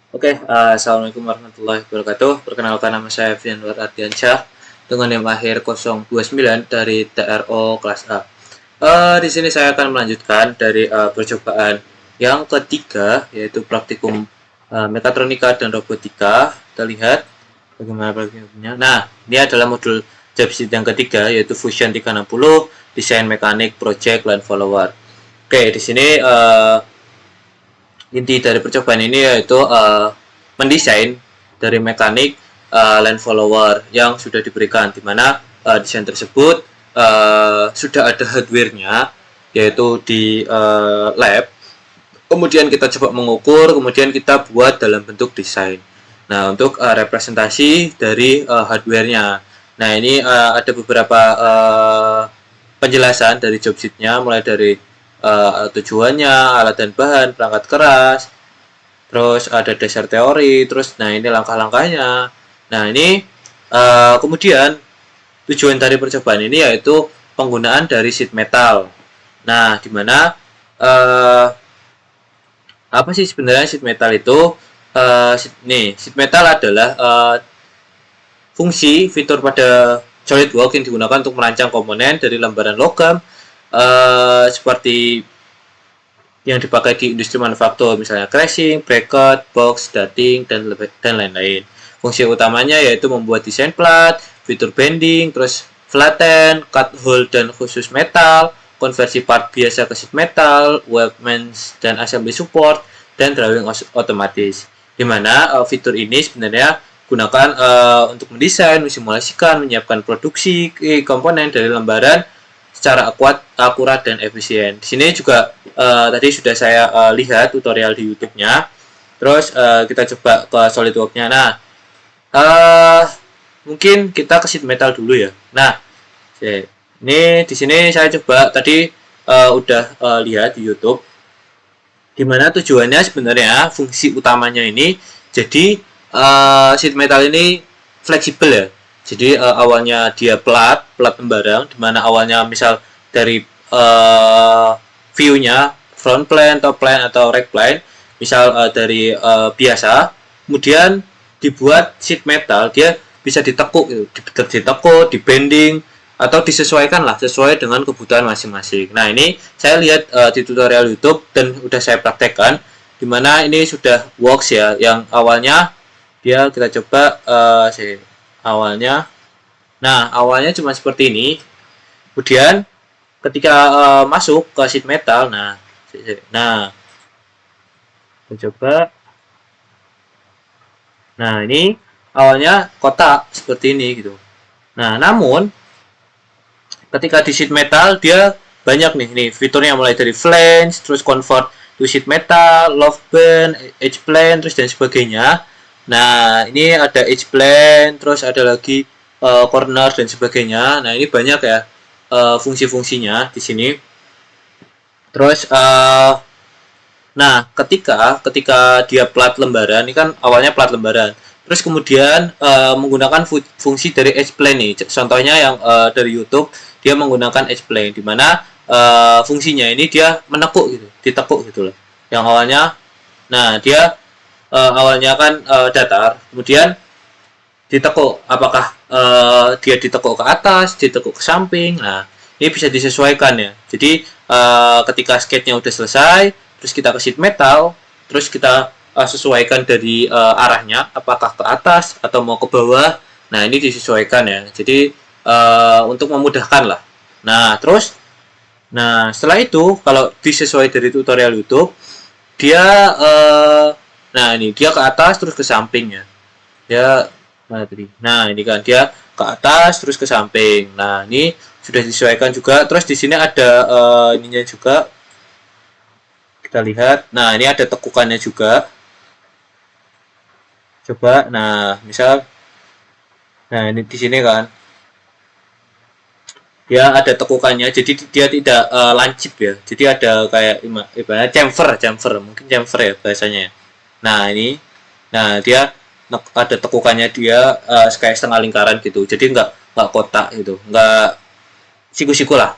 Assalamualaikum warahmatullahi wabarakatuh. Perkenalkan, nama saya Fianwar Ardiansyah dengan NIM akhir 029 dari TRO kelas A. Di sini saya akan melanjutkan dari percobaan yang ketiga, yaitu praktikum mekatronika dan robotika. Kita lihat bagaimana praktikumnya. Nah, ini adalah modul job sheet yang ketiga, yaitu Fusion 360, desain mekanik, project, line follower. Di sini inti dari percobaan ini yaitu mendesain dari mekanik line follower yang sudah diberikan, di mana desain tersebut sudah ada hardware-nya, yaitu di lab. Kemudian kita coba mengukur, kemudian kita buat dalam bentuk desain. Nah, untuk representasi dari hardware-nya. Nah, ini ada beberapa penjelasan dari job sheet-nya, mulai dari tujuannya, alat dan bahan, perangkat keras, terus ada dasar teori, terus nah ini langkah-langkahnya. Nah, ini kemudian tujuan dari percobaan ini yaitu penggunaan dari sheet metal. Nah, dimana apa sih sebenarnya sheet metal itu? Sheet metal adalah fungsi fitur pada SolidWorks yang digunakan untuk merancang komponen dari lembaran logam seperti yang dipakai di industri manufaktur, misalnya crashing, bracket, box, dating, dan lain-lain. Fungsi utamanya yaitu membuat desain plat, fitur bending, terus flatten, cut hole dan khusus metal, konversi part biasa ke sheet metal, weldments dan assembly support, dan drawing otomatis. Dimana fitur ini sebenarnya gunakan untuk mendesain, mensimulasikan, menyiapkan produksi komponen dari lembaran secara akurat dan efisien. Di sini juga tadi sudah saya lihat tutorial di YouTube-nya. Terus kita coba ke SolidWorks-nya. Nah, mungkin kita ke sheet metal dulu ya. Nah, ini di sini saya coba tadi udah lihat di YouTube. Dimana tujuannya sebenarnya fungsi utamanya ini jadi sheet metal ini fleksibel ya. Jadi awalnya dia plat lembaran, dimana awalnya misal dari view-nya front plane, top plane atau rack plane, misal dari biasa, kemudian dibuat sheet metal, dia bisa ditekuk, ditekuk, dibending atau disesuaikan lah sesuai dengan kebutuhan masing-masing. Nah, ini saya lihat di tutorial YouTube dan udah saya praktekkan, dimana ini sudah works ya. Yang awalnya dia kita coba awalnya. Nah, awalnya cuma seperti ini. Kemudian ketika masuk ke sheet metal, nah kita coba. Nah, ini awalnya kotak seperti ini gitu. Nah, namun ketika di sheet metal dia banyak nih fiturnya, mulai dari flange, terus convert to sheet metal, loft band, edge plane, terus dan sebagainya. Nah, ini ada edge plane, terus ada lagi corner dan sebagainya. Nah, ini banyak ya fungsi-fungsinya di sini. Terus nah, ketika dia plat lembaran, ini kan awalnya plat lembaran. Terus kemudian menggunakan fungsi dari edge plane nih. Contohnya yang dari YouTube, dia menggunakan edge plane, di mana fungsinya ini dia menekuk gitu, ditekuk gitu loh. Yang awalnya, nah dia awalnya kan datar, kemudian ditekuk. Apakah dia ditekuk ke atas, ditekuk ke samping? Nah, ini bisa disesuaikan ya. Jadi ketika skate-nya udah selesai, terus kita ke sheet metal, terus kita sesuaikan dari arahnya, apakah ke atas atau mau ke bawah. Nah, ini disesuaikan ya. Jadi untuk memudahkan lah. Nah, terus setelah itu kalau disesuai dari tutorial YouTube, dia nah ini dia ke atas terus ke samping ya. Dia mana tadi? Nah, ini kan dia ke atas terus ke samping. Nah, ini sudah disesuaikan juga. Terus di sini ada ininya juga. Kita lihat. Nah, ini ada tekukannya juga. Coba. Nah, misal ini di sini kan. Dia ada tekukannya, jadi dia tidak lancip ya. Jadi ada kayak ibaratnya chamfer, mungkin chamfer ya bahasanya. Nah, ini. Nah, dia ada tekukannya, dia kayak setengah lingkaran gitu. Jadi nggak kotak gitu. Nggak siku-siku lah.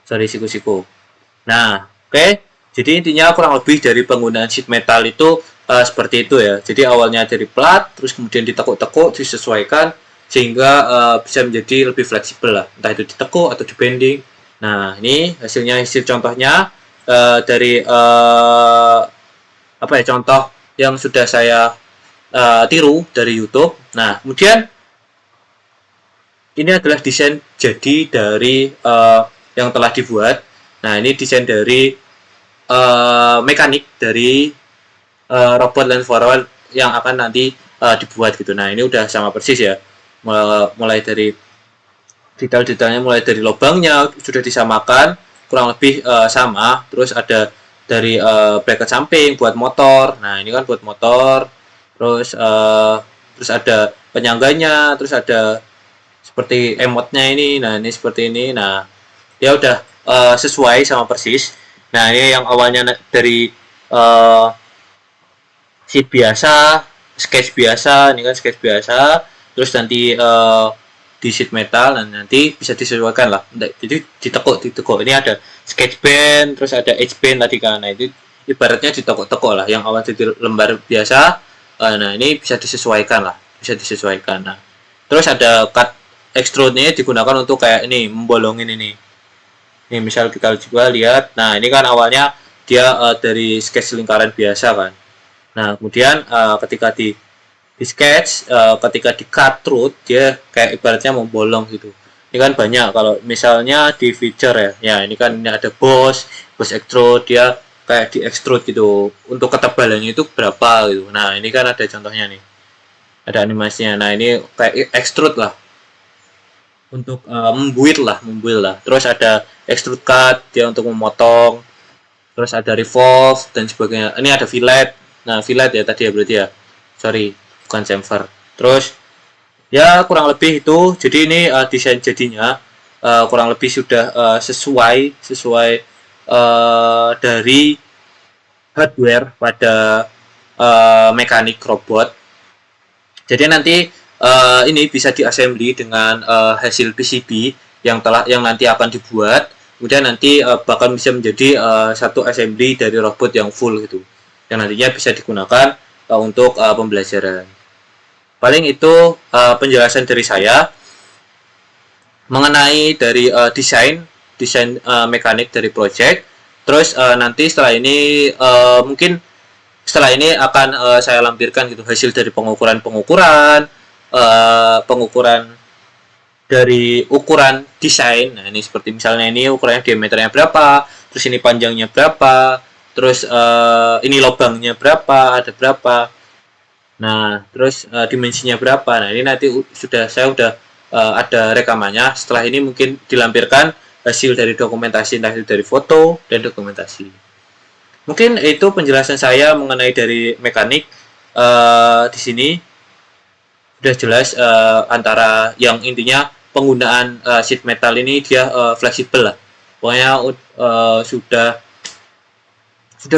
Sorry, siku-siku. Nah, oke. Jadi intinya kurang lebih dari penggunaan sheet metal itu seperti itu ya. Jadi awalnya dari plat, terus kemudian ditekuk-tekuk, disesuaikan sehingga bisa menjadi lebih fleksibel lah. Entah itu ditekuk atau di bending. Nah, ini hasil contohnya dari apa ya, contoh yang sudah saya tiru dari YouTube. Nah, kemudian ini adalah desain jadi dari yang telah dibuat. Nah, ini desain dari mekanik dari robot land forward yang akan nanti dibuat gitu. Nah, ini udah sama persis ya. Mulai dari detail-detailnya, mulai dari lubangnya sudah disamakan, kurang lebih sama. Terus ada dari bracket samping buat motor. Nah, ini kan buat motor. Terus ada penyangganya, terus ada seperti emotnya ini. Nah, ini seperti ini. Nah, dia udah sesuai sama persis. Nah, ini yang awalnya dari sheet biasa, sketch biasa, ini kan sketch biasa, terus nanti di sheet metal, dan nanti bisa disesuaikan lah. Jadi ditekuk. Ini ada sketch band, terus ada edge band tadi kan. Nah, itu ibaratnya ditekuk-tekuk lah. Yang awal jadi lembar biasa, nah ini bisa disesuaikan lah, bisa disesuaikan. Nah, terus ada cut extrude-nya digunakan untuk kayak ini, membolongin ini. Ini misal kita juga lihat, nah ini kan awalnya dia dari sketch lingkaran biasa kan. Nah, kemudian ketika di sketch, ketika di cut through, dia kayak ibaratnya membolong gitu. Ini kan banyak, kalau misalnya di feature ya, ya ini kan ini ada boss extrude, dia kayak di extrude gitu. Untuk ketebalannya itu berapa gitu. Nah, ini kan ada contohnya nih. Ada animasinya. Nah, ini kayak extrude lah. Untuk membuild lah. Terus ada extrude cut, dia untuk memotong. Terus ada revolve dan sebagainya. Ini ada fillet. Nah, fillet ya tadi ya berarti ya. Sorry, bukan chamfer. Terus ya kurang lebih itu. Jadi ini desain jadinya kurang lebih sudah sesuai dari hardware pada mekanik robot. Jadi nanti ini bisa diassembly dengan hasil PCB yang nanti akan dibuat. Kemudian nanti bahkan bisa menjadi satu assembly dari robot yang full gitu, yang nantinya bisa digunakan untuk pembelajaran. Paling itu penjelasan dari saya mengenai dari desain mekanik dari project. Terus nanti setelah ini mungkin setelah ini akan saya lampirkan gitu hasil dari pengukuran dari ukuran desain. Nah, ini seperti misalnya ini ukurannya diameternya berapa, terus ini panjangnya berapa, terus ini lubangnya berapa, ada berapa. Nah, terus dimensinya berapa. Nah, ini nanti saya udah ada rekamannya. Setelah ini mungkin dilampirkan hasil dari dokumentasi, entah itu dari foto dan dokumentasi. Mungkin itu penjelasan saya mengenai dari mekanik di sini. Sudah jelas antara yang intinya penggunaan sheet metal ini dia fleksibel lah. Pokoknya sudah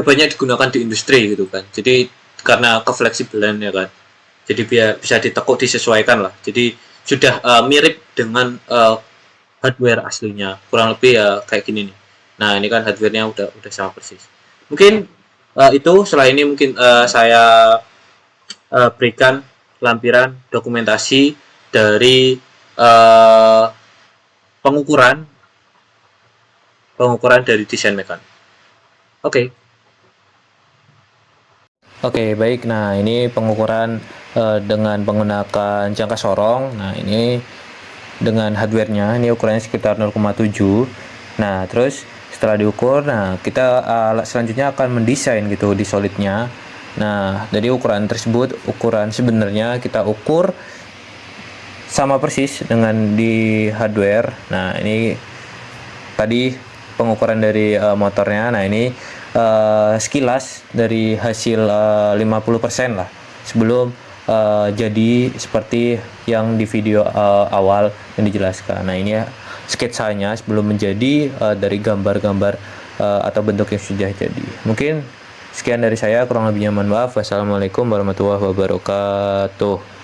banyak digunakan di industri gitu kan. Jadi karena kefleksibelan ya kan. Jadi bisa ditekuk, disesuaikan lah. Jadi sudah mirip dengan hardware aslinya. Kurang lebih ya kayak gini nih. Nah, ini kan hardware-nya udah sama persis. Mungkin itu setelah ini mungkin saya berikan lampiran dokumentasi dari pengukuran dari desain mekanik. Oke. Oke, baik. Nah, ini pengukuran dengan menggunakan jangka sorong. Nah, ini dengan hardware-nya, ini ukurannya sekitar 0,7. Nah, terus setelah diukur, nah kita selanjutnya akan mendesain gitu di solidnya. Nah, dari ukuran tersebut, ukuran sebenarnya kita ukur sama persis dengan di hardware. Nah, ini tadi pengukuran dari motornya. Nah, ini sekilas dari hasil 50% lah sebelum jadi seperti yang di video awal yang dijelaskan. Nah, ini ya sketsanya sebelum menjadi dari gambar-gambar atau bentuk yang sudah jadi. Mungkin sekian dari saya, kurang lebihnya mohon maaf. Wassalamualaikum warahmatullahi wabarakatuh.